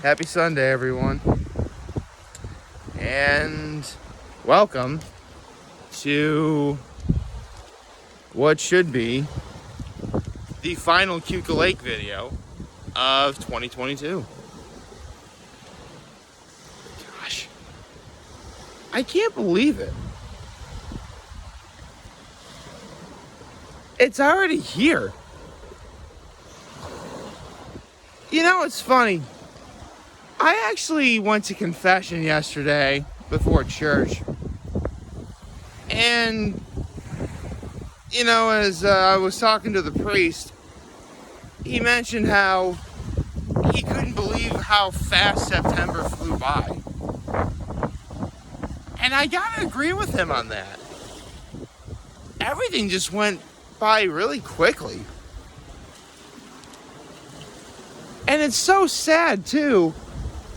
Happy Sunday, everyone. And welcome to what should be the final Keuka Lake video of 2022. Gosh, I can't believe it. It's already here. You know, it's funny. I actually went to confession yesterday before church. And, you know, as I was talking to the priest, he mentioned how he couldn't believe how fast September flew by. And I gotta agree with him on that. Everything just went by really quickly. And it's so sad, too,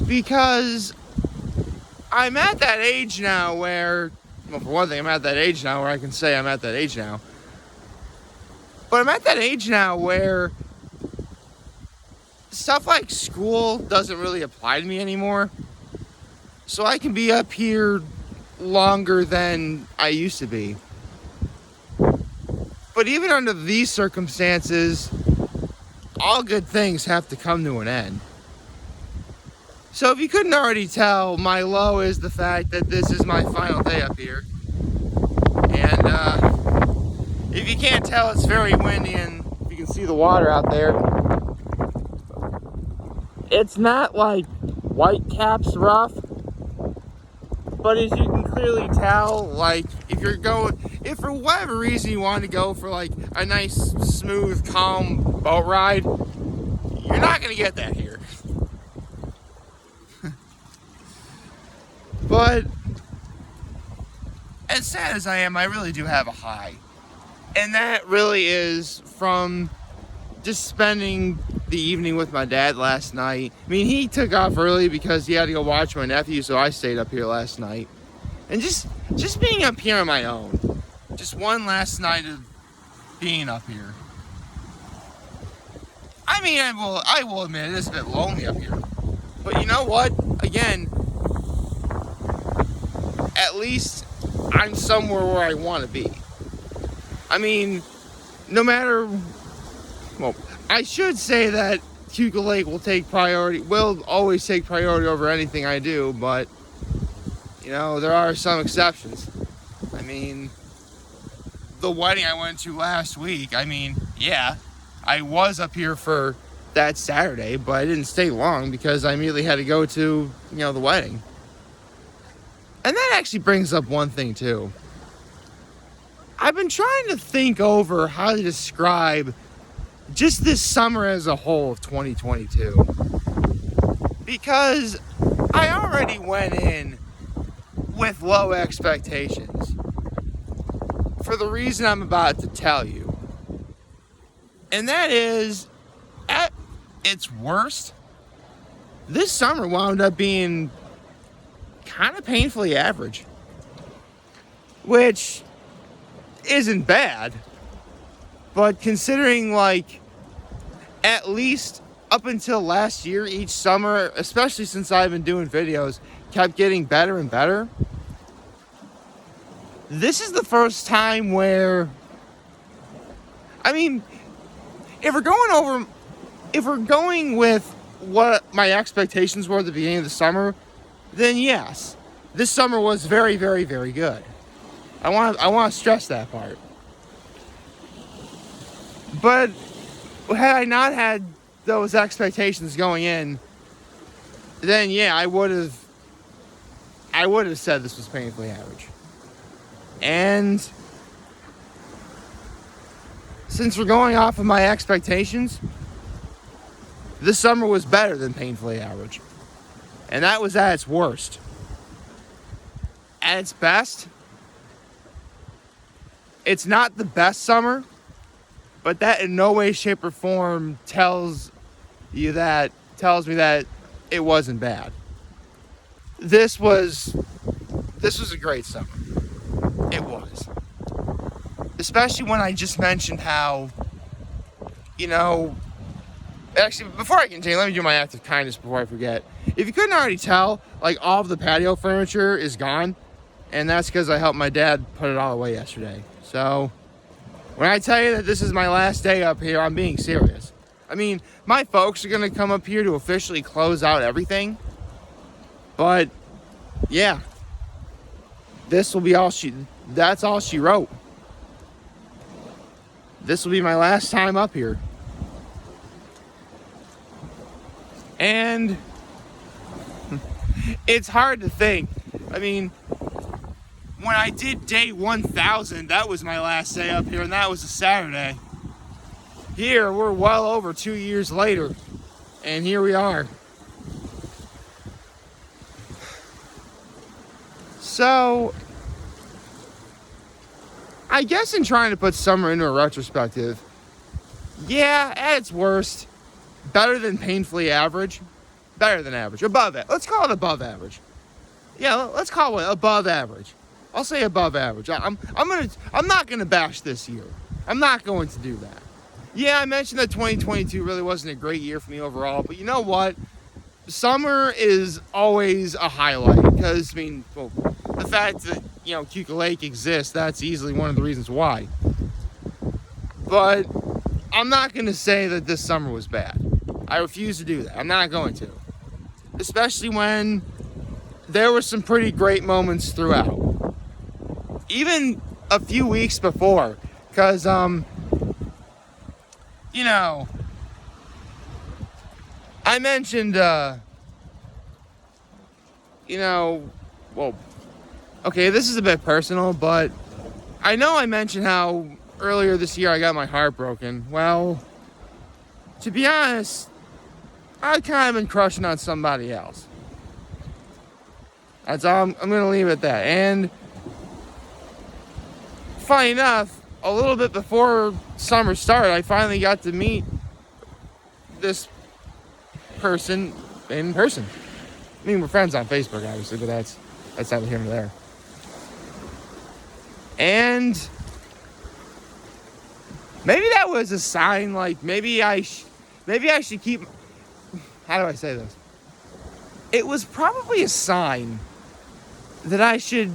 because I'm at that age now where, well, for one thing, I'm at that age now where I can say I'm at that age now. But I'm at that age now where stuff like school doesn't really apply to me anymore. So I can be up here longer than I used to be. But even under these circumstances, all good things have to come to an end. So if you couldn't already tell, my low is the fact that this is my final day up here. And if you can't tell, it's very windy, and you can see the water out there. It's not like white caps rough, but as you can clearly tell, like if for whatever reason you want to go for like a nice, smooth, calm boat ride, you're not going to get that here. But as sad as I am, I really do have a high. And that really is from just spending the evening with my dad last night. I mean, he took off early because he had to go watch my nephew, so I stayed up here last night. And just being up here on my own. Just one last night of being up here. I mean, I will admit it is a bit lonely up here. But you know what? Again, at least I'm somewhere where I want to be. I mean, no matter... Well, I should say that Keuka Lake will always take priority over anything I do, but, you know, there are some exceptions. I mean, the wedding I went to last week, I mean, yeah, I was up here for that Saturday, but I didn't stay long because I immediately had to go to, you know, the wedding. And that actually brings up one thing, too. I've been trying to think over how to describe just this summer as a whole of 2022. Because I already went in with low expectations for the reason I'm about to tell you. And that is, at its worst, this summer wound up being kind of painfully average. Which isn't bad. But considering, like, at least up until last year, each summer, especially since I've been doing videos, kept getting better and better. This is the first time where, I mean, if we're going with what my expectations were at the beginning of the summer, then yes, this summer was very, very, very good. I want to stress that part. But had I not had those expectations going in, then yeah, I would have said this was painfully average. And since we're going off of my expectations, this summer was better than painfully average. And that was at its worst. At its best, it's not the best summer, but that in no way, shape, or form tells me that it wasn't bad. This was a great summer. It was. Especially when I just mentioned how, you know, Actually, before I continue, let me do my act of kindness before I forget. If you couldn't already tell, like, all of the patio furniture is gone. And that's because I helped my dad put it all away yesterday. So, when I tell you that this is my last day up here, I'm being serious. I mean, my folks are going to come up here to officially close out everything. But, yeah. This will be all that's all she wrote. This will be my last time up here. And it's hard to think. I mean, when I did day 1000, that was my last day up here, and that was a Saturday. Here, we're well over 2 years later, and here we are. So, I guess in trying to put summer into a retrospective, yeah, at its worst, better than painfully average. Better than average. Above it. Let's call it above average. Yeah, let's call it above average. I'll say above average. I'm not gonna bash this year. I'm not going to do that. Yeah, I mentioned that 2022 really wasn't a great year for me overall, but you know what? Summer is always a highlight because, I mean, well, the fact that, you know, Keuka Lake exists, that's easily one of the reasons why. But I'm not going to say that this summer was bad. I refuse to do that. I'm not going to. Especially when there were some pretty great moments throughout. Even a few weeks before. Because, you know, I mentioned, you know, well, okay, this is a bit personal, but I know I mentioned how earlier this year I got my heart broken. Well, to be honest, I've kind of been crushing on somebody else. That's all. I'm going to leave it at that. And funny enough, a little bit before summer started, I finally got to meet this person in person. I mean, we're friends on Facebook, obviously, but that's neither here nor there. And maybe that was a sign. Like maybe I should keep. How do I say this? It was probably a sign that I should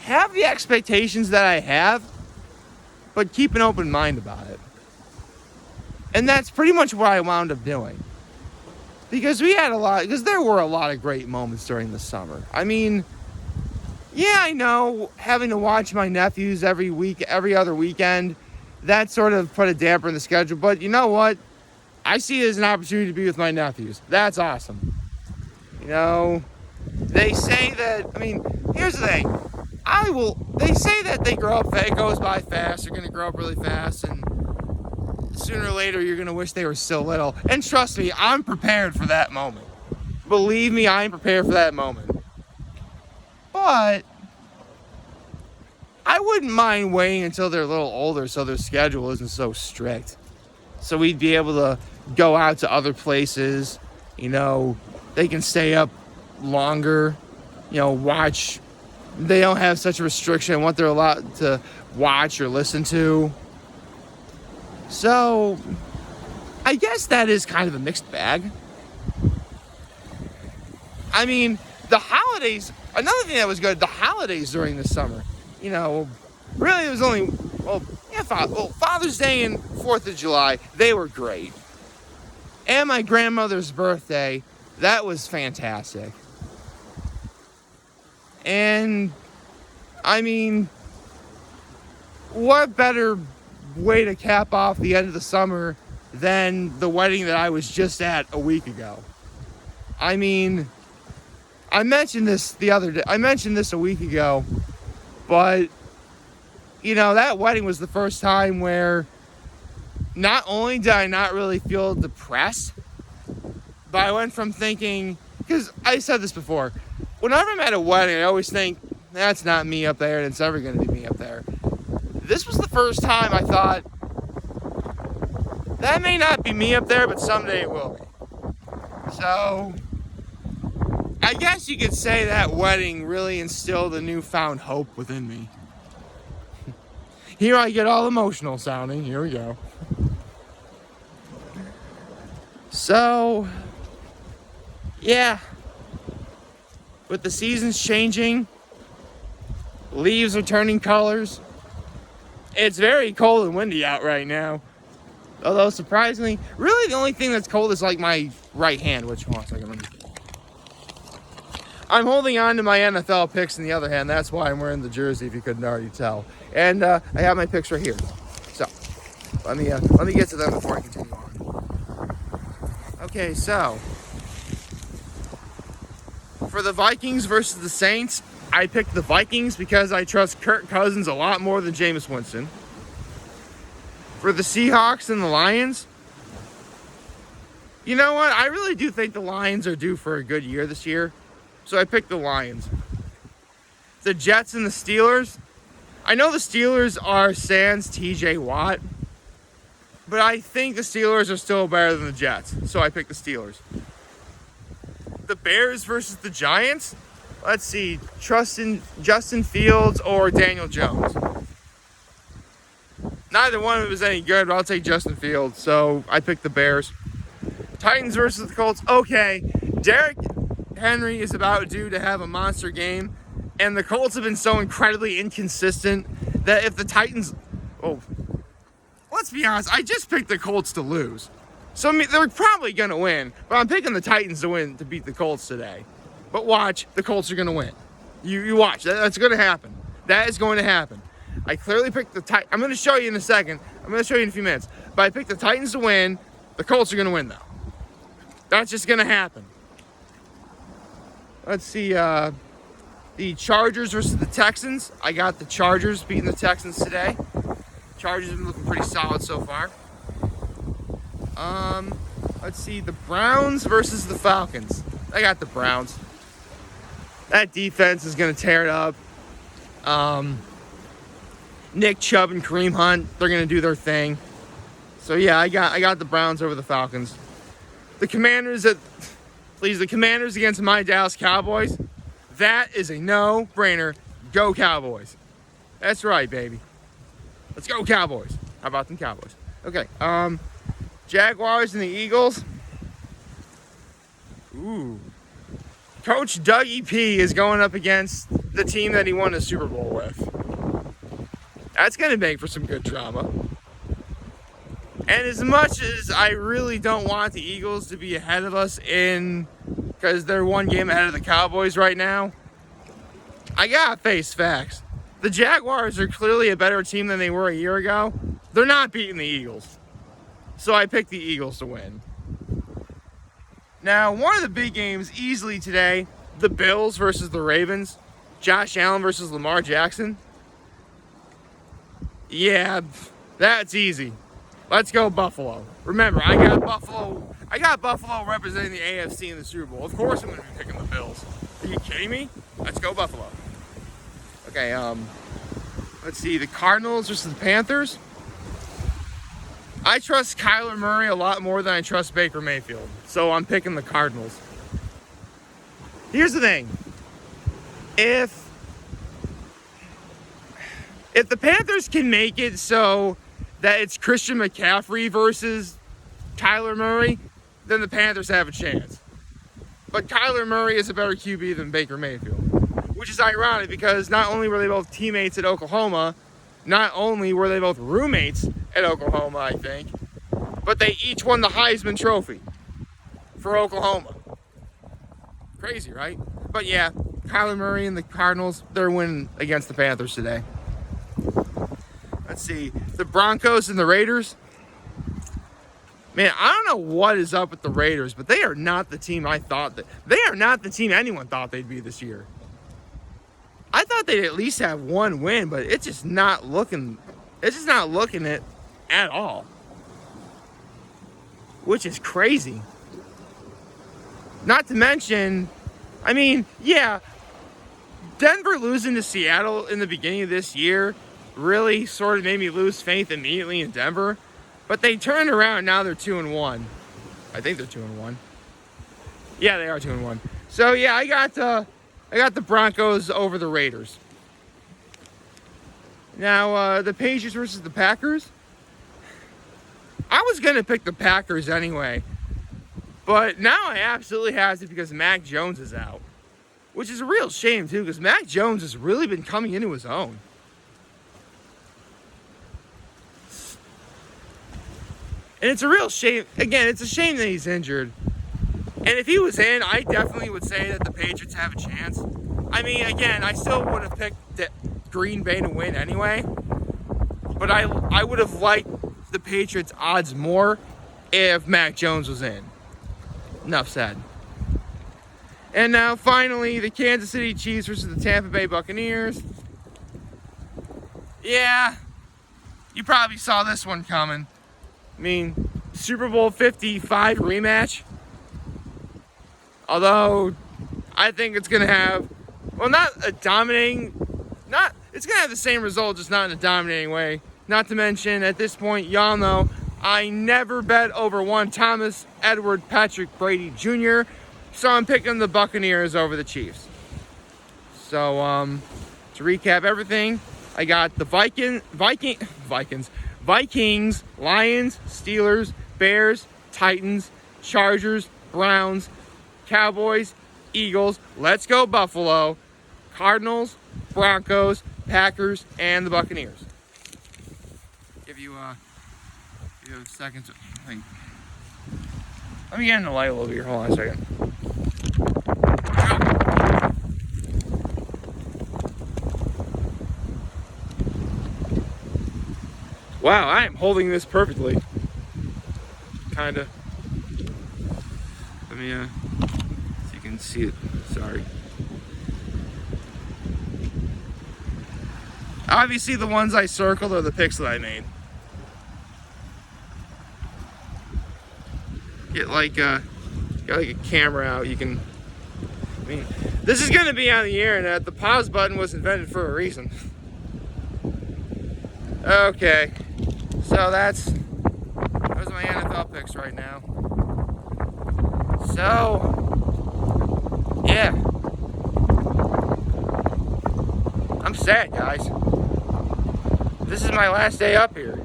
have the expectations that I have, but keep an open mind about it. And that's pretty much what I wound up doing. Because there were a lot of great moments during the summer. I mean, yeah, I know having to watch my nephews every other weekend, that sort of put a damper in the schedule. But you know what? I see it as an opportunity to be with my nephews. That's awesome. You know, they say that, I mean, here's the thing. They say that they grow up, it goes by fast, they're going to grow up really fast, and sooner or later you're going to wish they were still little. And trust me, I'm prepared for that moment. Believe me, I'm prepared for that moment. But I wouldn't mind waiting until they're a little older so their schedule isn't so strict. So we'd be able to go out to other places, you know, they can stay up longer, you know, watch. They don't have such a restriction on what they're allowed to watch or listen to. So, I guess that is kind of a mixed bag. I mean, the holidays, another thing that was good, the holidays during the summer. You know, really it was only, Father's Day and 4th of July, they were great. And my grandmother's birthday, that was fantastic. And, I mean, what better way to cap off the end of the summer than the wedding that I was just at a week ago? I mean, I mentioned this a week ago, but, you know, that wedding was the first time where not only did I not really feel depressed, but I went from thinking, because I said this before, whenever I'm at a wedding, I always think, that's not me up there, and it's never going to be me up there. This was the first time I thought, that may not be me up there, but someday it will be. So, I guess you could say that wedding really instilled a newfound hope within me. Here I get all emotional sounding. Here we go. So, yeah. With the seasons changing, leaves are turning colors. It's very cold and windy out right now. Although, surprisingly, really the only thing that's cold is like my right hand, which, hold on a second, I'm holding on to my NFL picks in the other hand. That's why I'm wearing the jersey, if you couldn't already tell. And I have my picks right here. So, let me get to them before I continue on. Okay, so, for the Vikings versus the Saints, I picked the Vikings because I trust Kirk Cousins a lot more than Jameis Winston. For the Seahawks and the Lions, you know what? I really do think the Lions are due for a good year this year. So I picked the Lions. The Jets and the Steelers. I know the Steelers are sans TJ Watt, but I think the Steelers are still better than the Jets. So I picked the Steelers. The Bears versus the Giants. Let's see. Justin Fields or Daniel Jones. Neither one of them is any good, but I'll take Justin Fields. So I picked the Bears. Titans versus the Colts. Okay. Derrick Henry is about due to have a monster game, and the Colts have been so incredibly inconsistent that if the Titans, let's be honest, I just picked the Colts to lose. So I mean, they're probably going to win, but I'm picking the Titans to win, to beat the Colts today. But watch, the Colts are going to win. You watch, that's going to happen. That is going to happen. I clearly picked the Titans. I'm going to show you in a second. I'm going to show you in a few minutes. But I picked the Titans to win. The Colts are going to win, though. That's just going to happen. Let's see, the Chargers versus the Texans. I got the Chargers beating the Texans today. Chargers have been looking pretty solid so far. Let's see, the Browns versus the Falcons. I got the Browns. That defense is going to tear it up. Nick Chubb and Kareem Hunt, they're going to do their thing. So yeah, I got the Browns over the Falcons. The Commanders against my Dallas Cowboys. That is a no-brainer. Go Cowboys. That's right, baby. Let's go Cowboys. How about them Cowboys? Okay. Jaguars and the Eagles. Ooh. Coach Dougie P is going up against the team that he won the Super Bowl with. That's going to make for some good drama. And as much as I really don't want the Eagles to be ahead of us because they're one game ahead of the Cowboys right now, I gotta face facts. The Jaguars are clearly a better team than they were a year ago. They're not beating the Eagles. So I picked the Eagles to win. Now, one of the big games easily today, the Bills versus the Ravens. Josh Allen versus Lamar Jackson. Yeah, that's easy. Let's go Buffalo. Remember, I got Buffalo representing the AFC in the Super Bowl. Of course I'm going to be picking the Bills. Are you kidding me? Let's go Buffalo. Okay, let's see. The Cardinals versus the Panthers. I trust Kyler Murray a lot more than I trust Baker Mayfield. So I'm picking the Cardinals. Here's the thing. If the Panthers can make it so that it's Christian McCaffrey versus Kyler Murray, then the Panthers have a chance. But Kyler Murray is a better QB than Baker Mayfield, which is ironic because not only were they both teammates at Oklahoma, not only were they both roommates at Oklahoma, I think, but they each won the Heisman Trophy for Oklahoma. Crazy, right? But yeah, Kyler Murray and the Cardinals, they're winning against the Panthers today. Let's see, the Broncos and the Raiders. Man, I don't know what is up with the Raiders, but they are not the team they are not the team anyone thought they'd be this year. I thought they'd at least have one win, but it's just not looking it at all. Which is crazy. Not to mention, I mean, yeah, Denver losing to Seattle in the beginning of this year really sort of made me lose faith immediately in Denver. But they turned around, now they're 2-1. I think they're 2-1. Yeah, they are 2-1. So yeah, I got the Broncos over the Raiders. Now, the Patriots versus the Packers. I was going to pick the Packers anyway. But now I absolutely have to because Mac Jones is out. Which is a real shame, too, because Mac Jones has really been coming into his own. And it's a real shame. Again, it's a shame that he's injured. And if he was in, I definitely would say that the Patriots have a chance. I mean, again, I still would have picked Green Bay to win anyway. But I would have liked the Patriots' odds more if Mac Jones was in. Enough said. And now, finally, the Kansas City Chiefs versus the Tampa Bay Buccaneers. Yeah, you probably saw this one coming. I mean, Super Bowl 55 rematch. Although, I think it's going to have, well, not a dominating, it's going to have the same result, just not in a dominating way. Not to mention, at this point, y'all know, I never bet over one Thomas Edward Patrick Brady Jr., so I'm picking the Buccaneers over the Chiefs. So, to recap everything, I got the Vikings, Lions, Steelers, Bears, Titans, Chargers, Browns, Cowboys, Eagles, let's go Buffalo, Cardinals, Broncos, Packers, and the Buccaneers. Give you a second to think. Let me get in the light a little bit here. Hold on a second. Wow, I am holding this perfectly. Kinda. Let me, so you can see it. Sorry. Obviously, the ones I circled are the picks that I made. Get like a camera out. You can. I mean, this is gonna be on the internet. The pause button was invented for a reason. Okay. So those are my NFL picks right now. So, yeah. I'm sad, guys. This is my last day up here.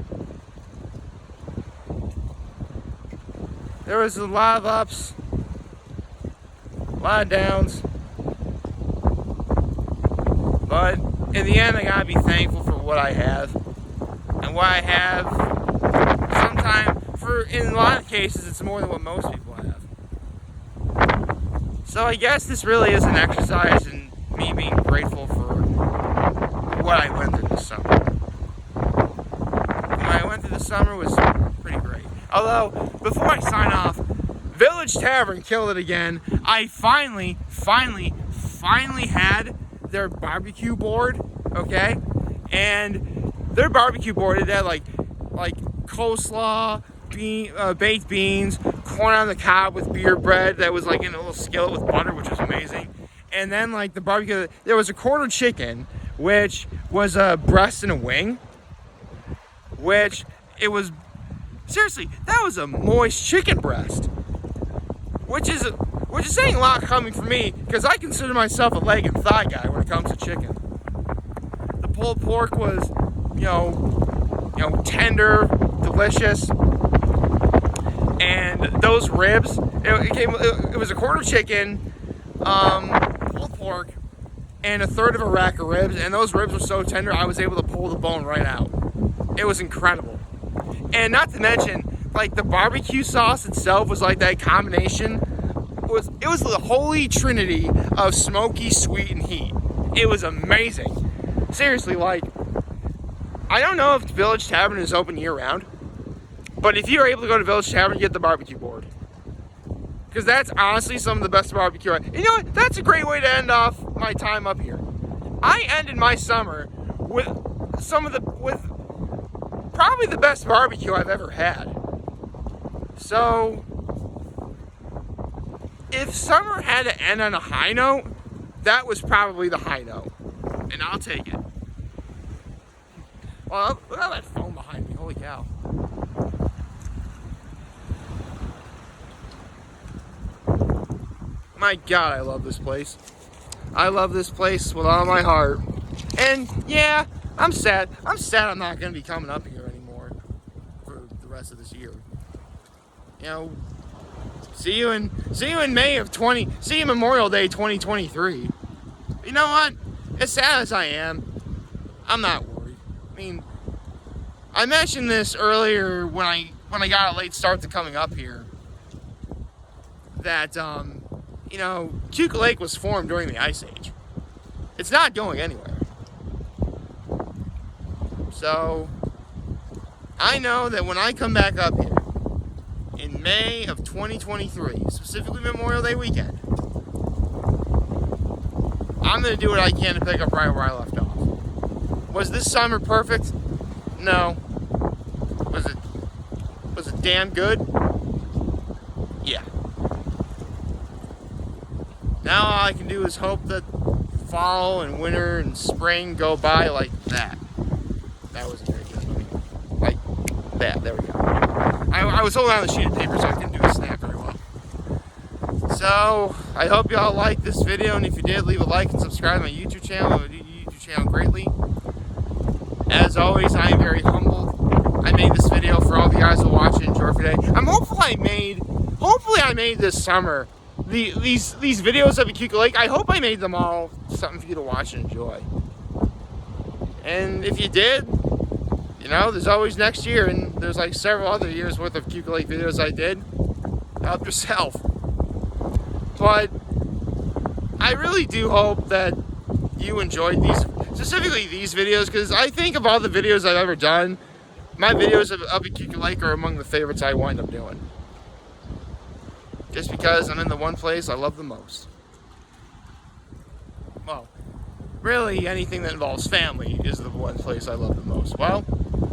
There was a lot of ups, a lot of downs. But in the end, I gotta be thankful for what I have. And what I have, in a lot of cases, it's more than what most people have. So I guess this really is an exercise in me being grateful for what I went through this summer. What I went through this summer was pretty great. Although, before I sign off, Village Tavern killed it again. I finally had their barbecue board, okay? And their barbecue board, it had like coleslaw, baked beans, corn on the cob with beer bread that was like in a little skillet with butter, which was amazing. And then like the barbecue, there was a quarter chicken, which was a breast and a wing, which it was, seriously, that was a moist chicken breast, which is saying a lot coming from me, because I consider myself a leg and thigh guy when it comes to chicken. The pulled pork was, tender, delicious. And those ribs, it was a quarter chicken, pulled pork, and a third of a rack of ribs. And those ribs were so tender, I was able to pull the bone right out. It was incredible. And not to mention, like the barbecue sauce itself was like that combination. It was the holy trinity of smoky, sweet, and heat. It was amazing. Seriously, like, I don't know if Village Tavern is open year-round, but if you're able to go to Village Tavern, get the barbecue board. Because that's honestly some of the best barbecue. And you know what? That's a great way to end off my time up here. I ended my summer with probably the best barbecue I've ever had. So, if summer had to end on a high note, that was probably the high note. And I'll take it. Well, look at that phone behind me. Holy cow. My God, I love this place. I love this place with all my heart. And yeah, I'm sad. I'm not going to be coming up here anymore for the rest of this year. See you in Memorial Day 2023. You know what? As sad as I am, I'm not worried. I mean, I mentioned this earlier when I got a late start to coming up here. That Keuka Lake was formed during the Ice Age. It's not going anywhere. So I know that when I come back up here in May of 2023, specifically Memorial Day weekend, I'm going to do what I can to pick up right where I left off. Was this summer perfect? No. Was it damn good? Yeah. Now all I can do is hope that fall and winter and spring go by like that. That wasn't very good. Like that. There we go. I was holding on the sheet of paper so I couldn't do a snap very well. So I hope y'all liked this video, and if you did, leave a like and subscribe to my YouTube channel. It would do your YouTube channel greatly. As always, I am very humbled. I made this video for all of you guys to watch and enjoy today. Hopefully I made this summer these videos of Keuka Lake. I hope I made them all something for you to watch and enjoy. And if you did, there's always next year, and there's like several other years worth of Keuka Lake videos I did. Help yourself. But I really do hope that you enjoyed specifically these videos, because I think of all the videos I've ever done, my videos of Keuka Lake are among the favorites I wind up doing. Just because I'm in the one place I love the most. Well, really anything that involves family is the one place I love the most. Well,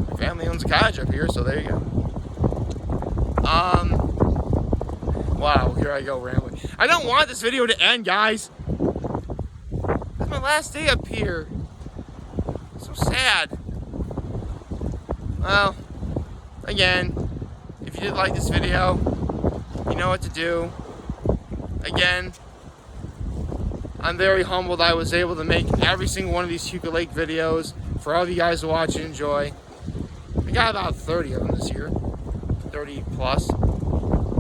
my family owns a cottage up here, so there you go. Wow, here I go rambling. I don't want this video to end, guys. This is my last day up here. So sad. Well, again, if you did like this video, you know what to do. Again, I'm very humbled I was able to make every single one of these Keuka Lake videos for all of you guys to watch and enjoy. I got about 30 of them this year. 30 plus.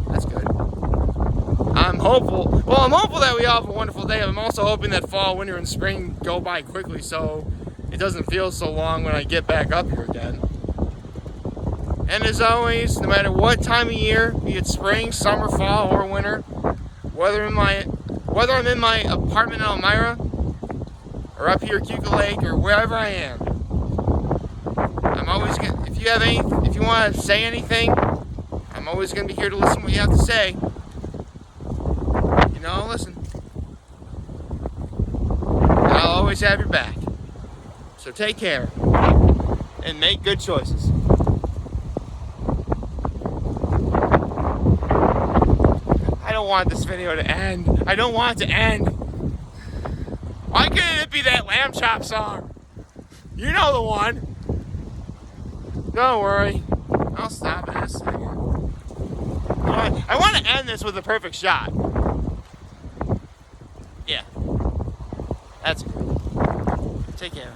That's good. I'm hopeful that we all have a wonderful day. I'm also hoping that fall, winter, and spring go by quickly so it doesn't feel so long when I get back up here again. And as always, no matter what time of year, be it spring, summer, fall, or winter, whether I'm in my apartment in Elmira, or up here at Keuka Lake, or wherever I am, I'm always gonna, if you want to say anything, I'm always gonna be here to listen to what you have to say. Listen. And I'll always have your back. So take care and make good choices. I don't want this video to end. I don't want it to end. Why couldn't it be that lamb chop song? You know the one. Don't worry. I'll stop in a second. I want to end this with a perfect shot. Yeah. That's good. Take care.